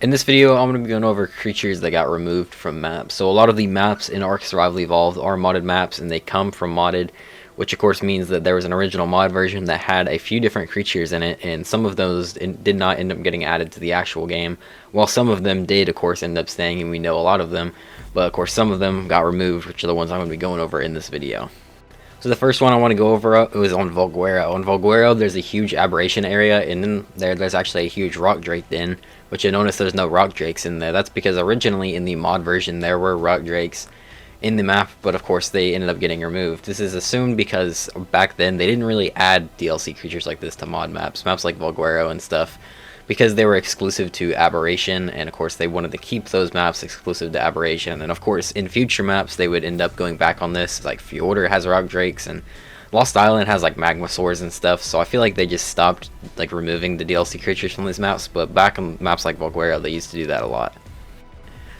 In this video, I'm going to be going over creatures that got removed from maps. So a lot of the maps in Ark Survival Evolved are modded maps, and they come from modded, which of course means that there was an original mod version that had a few different creatures in it, and some of those did not end up getting added to the actual game, while some of them did, of course, end up staying, and we know a lot of them, but of course some of them got removed, which are the ones I'm going to be going over in this video. So the first one I want to go over is on Volguero. On Volguero, there's a huge aberration area, and then there's actually a huge rock drake den, which you'll notice there's no rock drakes in there. That's because originally in the mod version there were rock drakes in the map, but of course they ended up getting removed. This is assumed because back then they didn't really add DLC creatures like this to mod maps like Volguero and stuff, because they were exclusive to Aberration, and of course they wanted to keep those maps exclusive to Aberration. And of course in future maps they would end up going back on this, like Fjordur has rock drakes and Lost Island has like magma swords and stuff, so I feel like they just stopped like removing the DLC creatures from these maps, but back on maps like Volguero they used to do that a lot.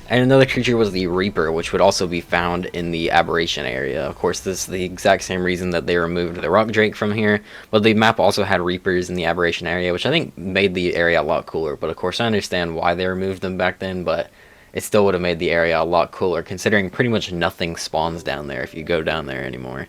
And another creature was the Reaper, which would also be found in the Aberration area. Of course, this is the exact same reason that they removed the Rock Drake from here, but the map also had Reapers in the Aberration area, which I think made the area a lot cooler. But of course, I understand why they removed them back then, but it still would have made the area a lot cooler, considering pretty much nothing spawns down there if you go down there anymore.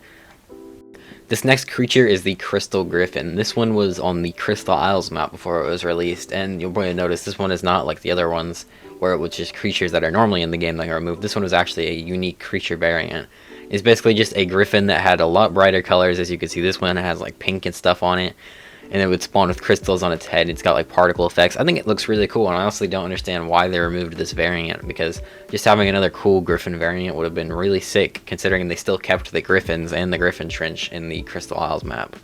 This next creature is the Crystal Griffin. This one was on the Crystal Isles map before it was released, and you'll probably notice this one is not like the other ones, where it was just creatures that are normally in the game that got removed. This one was actually a unique creature variant. It's basically just a griffin that had a lot brighter colors. As you can see, this one has like pink and stuff on it, and it would spawn with crystals on its head. It's got like particle effects. I think it looks really cool, and I honestly don't understand why they removed this variant, because just having another cool griffin variant would have been really sick, considering they still kept the griffins and the griffin trench in the Crystal Isles map.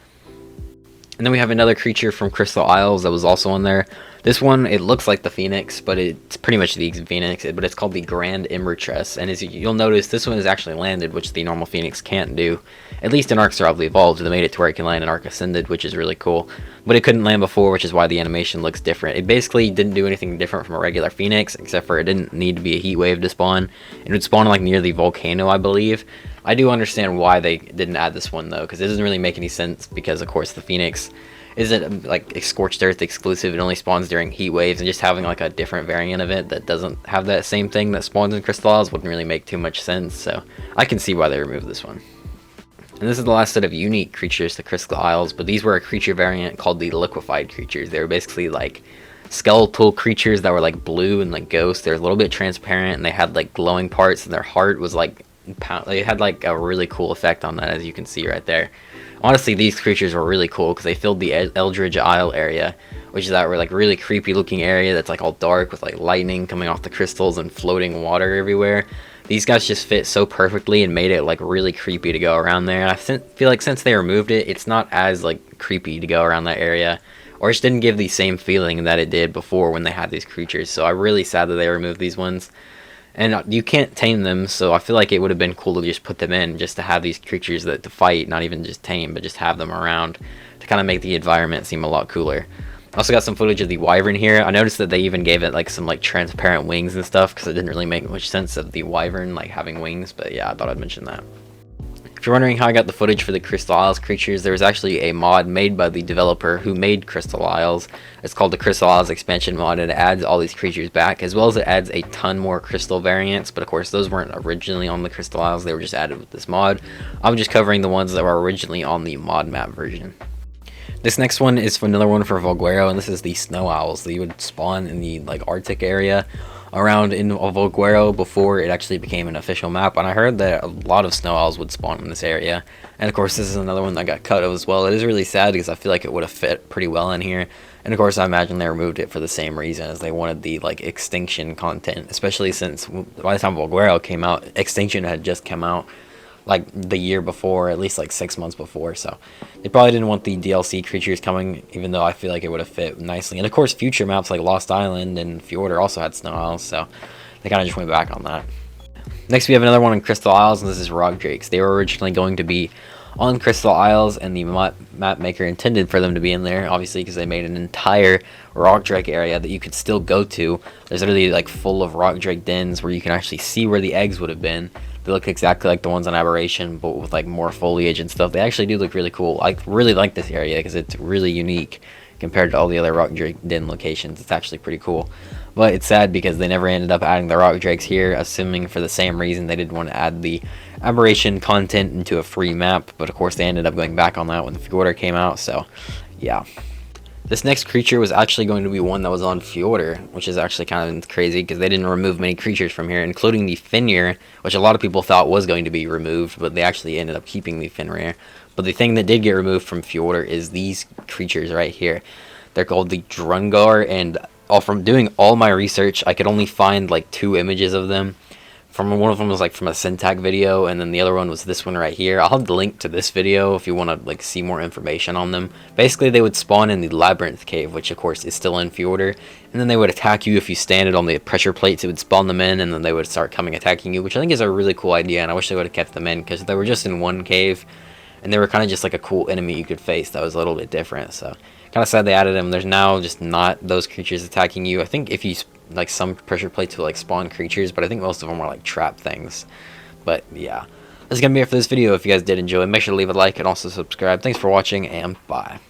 And then we have another creature from Crystal Isles that was also on there. This one, it looks like the Phoenix, but it's pretty much the Phoenix, but it's called the Grand Immertress. And as you'll notice, this one is actually landed, which the normal Phoenix can't do. At least in Ark Survival Evolved, they made it to where it can land in Ark Ascended, which is really cool. But it couldn't land before, which is why the animation looks different. It basically didn't do anything different from a regular Phoenix, except for it didn't need to be a heat wave to spawn. It would spawn like near the volcano, I believe. I do understand why they didn't add this one though, because it doesn't really make any sense, because of course the Phoenix isn't like a Scorched Earth exclusive. It only spawns during heat waves, and just having like a different variant of it that doesn't have that same thing that spawns in Crystal Isles wouldn't really make too much sense, so I can see why they removed this one. And this is the last set of unique creatures to Crystal Isles, but these were a creature variant called the Liquefied creatures. They were basically like skeletal creatures that were like blue and like ghosts. They're a little bit transparent, and they had like glowing parts, and their heart was like they had like a really cool effect on that, as you can see right there. Honestly, these creatures were really cool because they filled the Eldridge Isle area, which is that like really creepy looking area that's like all dark with like lightning coming off the crystals and floating water everywhere. These guys just fit so perfectly and made it like really creepy to go around there. And I feel like since they removed it, it's not as like creepy to go around that area, or it just didn't give the same feeling that it did before when they had these creatures. So I'm really sad that they removed these ones. And you can't tame them, so I feel like it would have been cool to just put them in, just to have these creatures that to fight, not even just tame, but just have them around to kind of make the environment seem a lot cooler. I also got some footage of the Wyvern here. I noticed that they even gave it like some like transparent wings and stuff, because it didn't really make much sense of the Wyvern like having wings, but yeah, I thought I'd mention that. If you're wondering how I got the footage for the Crystal Isles creatures, there was actually a mod made by the developer who made Crystal Isles. It's called the Crystal Isles expansion mod, and it adds all these creatures back, as well as it adds a ton more crystal variants, but of course those weren't originally on the Crystal Isles, they were just added with this mod. I'm just covering the ones that were originally on the mod map version. This next one is another one for Volguero, and this is the Snow Owls. They would spawn in the like Arctic area around in Volguero before it actually became an official map, and I heard that a lot of Snow Owls would spawn in this area. And of course this is another one that got cut as well. It is really sad because I feel like it would have fit pretty well in here, and of course I imagine they removed it for the same reason, as they wanted the like extinction content, especially since by the time Volguero came out, Extinction had just come out like the year before, at least like 6 months before, so they probably didn't want the DLC creatures coming, even though I feel like it would have fit nicely. And of course future maps like Lost Island and Fjordur also had Snow Isles, so they kind of just went back on that. Next we have another one in Crystal Isles, and this is Rock Drakes. They were originally going to be on Crystal Isles, and the map maker intended for them to be in there, obviously, because they made an entire rock drake area that you could still go to. There's literally like full of rock drake dens where you can actually see where the eggs would have been. They look exactly like the ones on Aberration, but with like more foliage and stuff. They actually do look really cool. I really like this area because it's really unique compared to all the other rock drake den locations. It's actually pretty cool. But it's sad because they never ended up adding the rock drakes here, assuming for the same reason they didn't want to add the aberration content into a free map. But of course they ended up going back on that when the Fjordur came out, so yeah. This next creature was actually going to be one that was on Fjordur, which is actually kind of crazy because they didn't remove many creatures from here, including the Fenrir, which a lot of people thought was going to be removed, but they actually ended up keeping the Fenrir. But the thing that did get removed from Fjordur is these creatures right here. They're called the Drungar, and from doing all my research, I could only find like 2 images of them. One of them was like from a Syntac video, and then the other one was this one right here. I'll have the link to this video if you want to like see more information on them. Basically, they would spawn in the Labyrinth Cave, which of course is still in Fjordur, and then they would attack you if you standed on the pressure plates. It would spawn them in, and then they would start coming attacking you, which I think is a really cool idea, and I wish they would have kept them in because they were just in one cave, and they were kind of just like a cool enemy you could face that was a little bit different. So kind of sad they added them. There's now just not those creatures attacking you. I think if you like some pressure plates will like spawn creatures, but I think most of them are like trap things. But yeah, that's gonna be it for this video. If you guys did enjoy, make sure to leave a like and also subscribe. Thanks for watching, and bye.